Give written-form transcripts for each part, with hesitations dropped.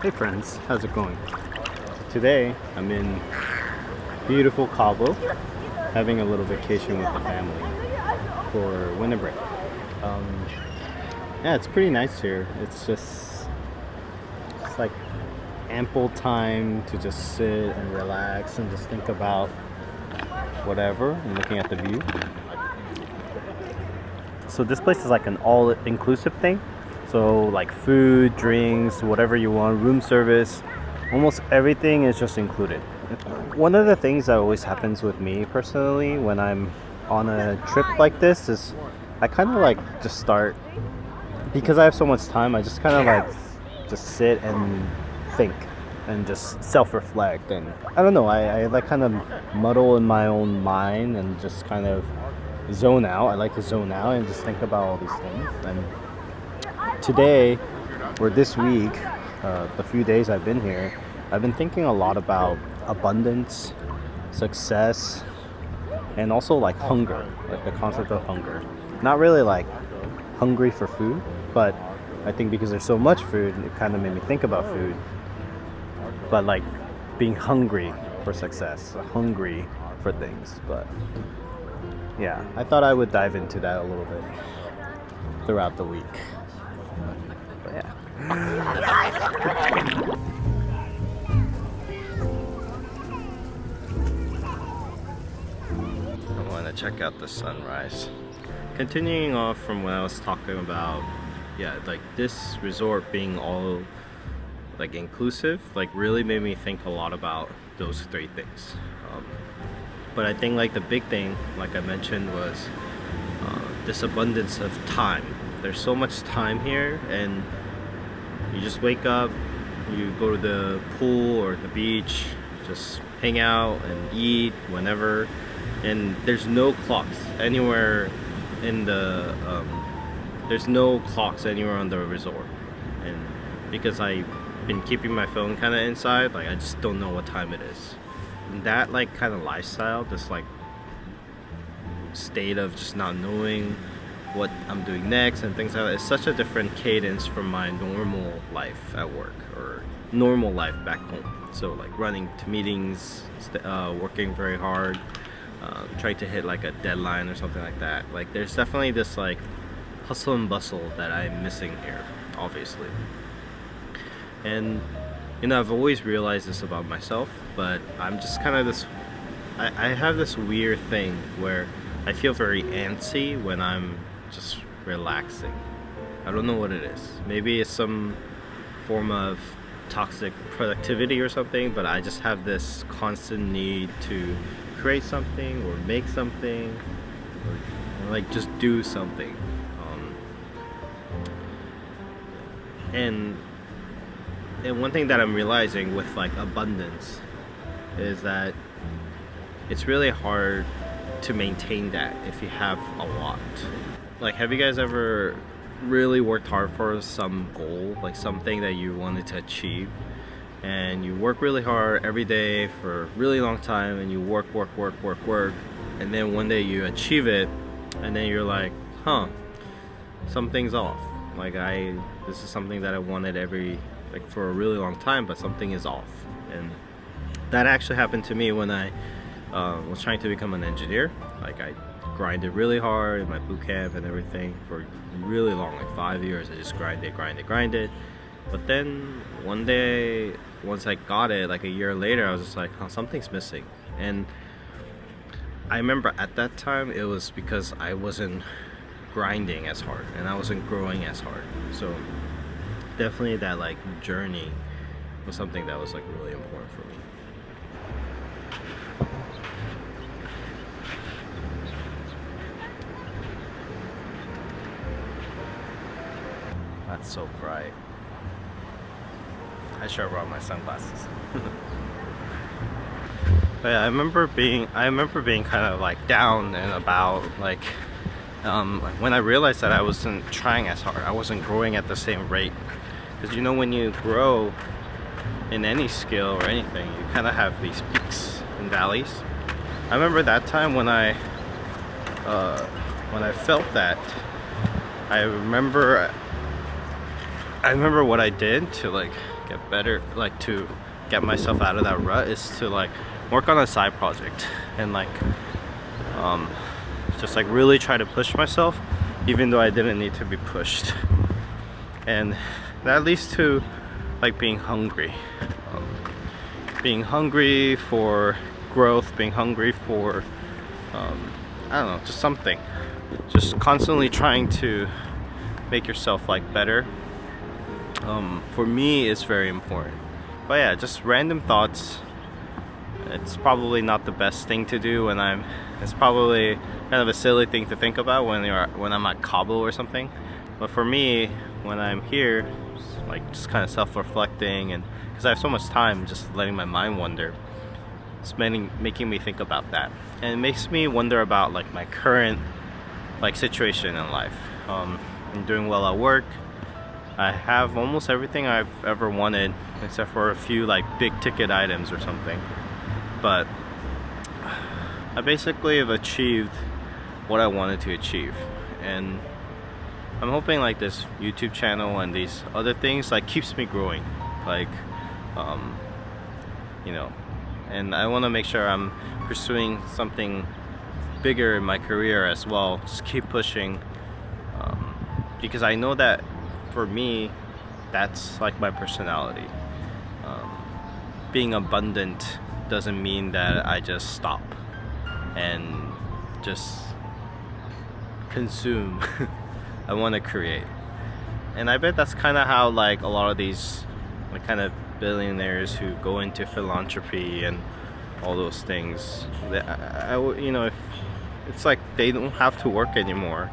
Hey friends, how's it going? Today I'm in beautiful Cabo, having a little vacation with the family for winter break. Um, yeah, it's pretty nice here. It's like ample time to just sit and relax and just think about whatever and looking at the view. So this place is like an all-inclusive thing. So like food, drinks, whatever you want, room service, almost everything is just included. One of the things that always happens with me personally when I'm on a trip like this is I kind of like just start, because I have so much time, I just kind of like just sit and think and just self-reflect, and I don't know, I like kind of muddle in my own mind and just kind of zone out. I like to zone out and just think about all these things. And today, or this week, the few days I've been here, I've been thinking a lot about abundance, success, and also like hunger, like the concept of hunger. Not really like hungry for food, but I think because there's so much food, it kind of made me think about food. But like being hungry for success, hungry for things. But yeah, I thought I would dive into that a little bit throughout the week. But yeah. I want to check out the sunrise. Continuing off from what I was talking about, yeah, like this resort being all like inclusive, like really made me think a lot about those three things. But I think like the big thing, like I mentioned, was this abundance of time. There's so much time here, and you just wake up, you go to the pool or the beach, just hang out and eat whenever, and there's no clocks anywhere in the there's no clocks anywhere on the resort. And because I've been keeping my phone kind of inside, like I just don't know what time it is. And that like kind of lifestyle, this like state of just not knowing what I'm doing next and things like that, is such a different cadence from my normal life at work or normal life back home. So like running to meetings, working very hard, trying to hit like a deadline or something like that. Like there's definitely this like hustle and bustle that I'm missing here, obviously. And you know, I've always realized this about myself, but I'm just kind of this, I have this weird thing where I feel very antsy when I'm just relaxing. I don't know what it is. Maybe it's some form of toxic productivity or something, but I just have this constant need to create something or make something or like just do something. And one thing that I'm realizing with like abundance is that it's really hard to maintain that if you have a lot. Like, have you guys ever really worked hard for some goal, like something that you wanted to achieve, and you work really hard every day for a really long time, and you work, and then one day you achieve it, and then you're like, huh, something's off. Like this is something that I wanted like for a really long time, but something is off. And that actually happened to me when I was trying to become an engineer. Like I grinded really hard in my boot camp and everything for really long, like 5 years. I just grinded. But then one day, once I got it, like a year later, I was just like, huh, something's missing. And I remember at that time it was because I wasn't grinding as hard and I wasn't growing as hard. So definitely that like journey was something that was like really important for me. That's so bright. I should have brought my sunglasses. But yeah, I remember being kind of like down and about, like when I realized that I wasn't trying as hard, I wasn't growing at the same rate. Because you know, when you grow in any skill or anything, you kind of have these peaks and valleys. I remember that time when I felt that. I remember I remember what I did to like get better, like to get myself out of that rut, is to like work on a side project and like just like really try to push myself even though I didn't need to be pushed. And that leads to like being hungry, for growth, being hungry for I don't know, just something, just constantly trying to make yourself like better. For me it's very important. But yeah, just random thoughts. It's probably not the best thing to do when it's probably kind of a silly thing to think about when I'm at Cabo or something. But for me, when I'm here, just kind of self-reflecting, and because I have so much time, just letting my mind wander, it's making me think about that. And it makes me wonder about like my current like situation in life. I'm doing well at work. I have almost everything I've ever wanted, except for a few like big ticket items or something. But I basically have achieved what I wanted to achieve, and I'm hoping like this YouTube channel and these other things like keeps me growing, like you know, and I want to make sure I'm pursuing something bigger in my career as well. Just keep pushing, because I know that for me that's like my personality. Being abundant doesn't mean that I just stop and just consume. I want to create, and I bet that's kind of how like a lot of these like kind of billionaires who go into philanthropy and all those things, you know, if it's like they don't have to work anymore,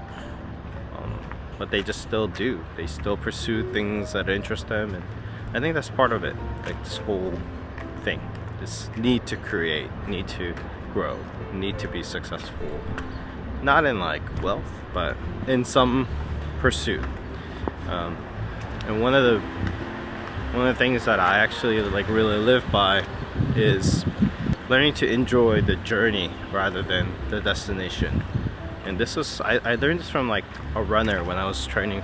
but they just still do. They still pursue things that interest them, and I think that's part of it. Like this whole thing, this need to create, need to grow, need to be successful, not in like wealth, but in some pursuit. And one of the things that I actually like really live by is learning to enjoy the journey rather than the destination. And this was I learned this from like a runner when I was training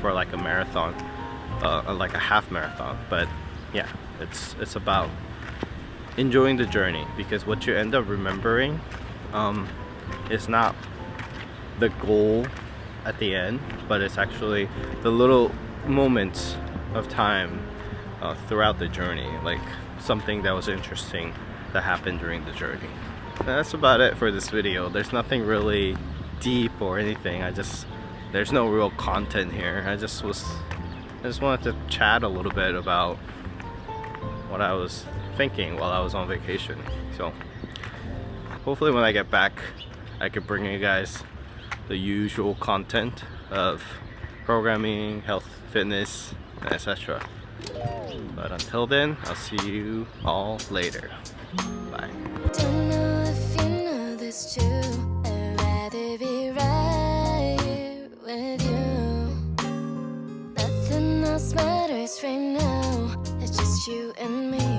for like a marathon, like a half marathon. But yeah, it's about enjoying the journey, because what you end up remembering is not the goal at the end, but it's actually the little moments of time throughout the journey, like something that was interesting that happened during the journey. And that's about it for this video. There's nothing really deep or anything. There's no real content here. I just wanted to chat a little bit about what I was thinking while I was on vacation. So hopefully when I get back I could bring you guys the usual content of programming, health, fitness, etc. But until then, I'll see you all later. Bye. Don't know if you know this too. I'd rather be right here with you. Nothing else matters right now. It's just you and me.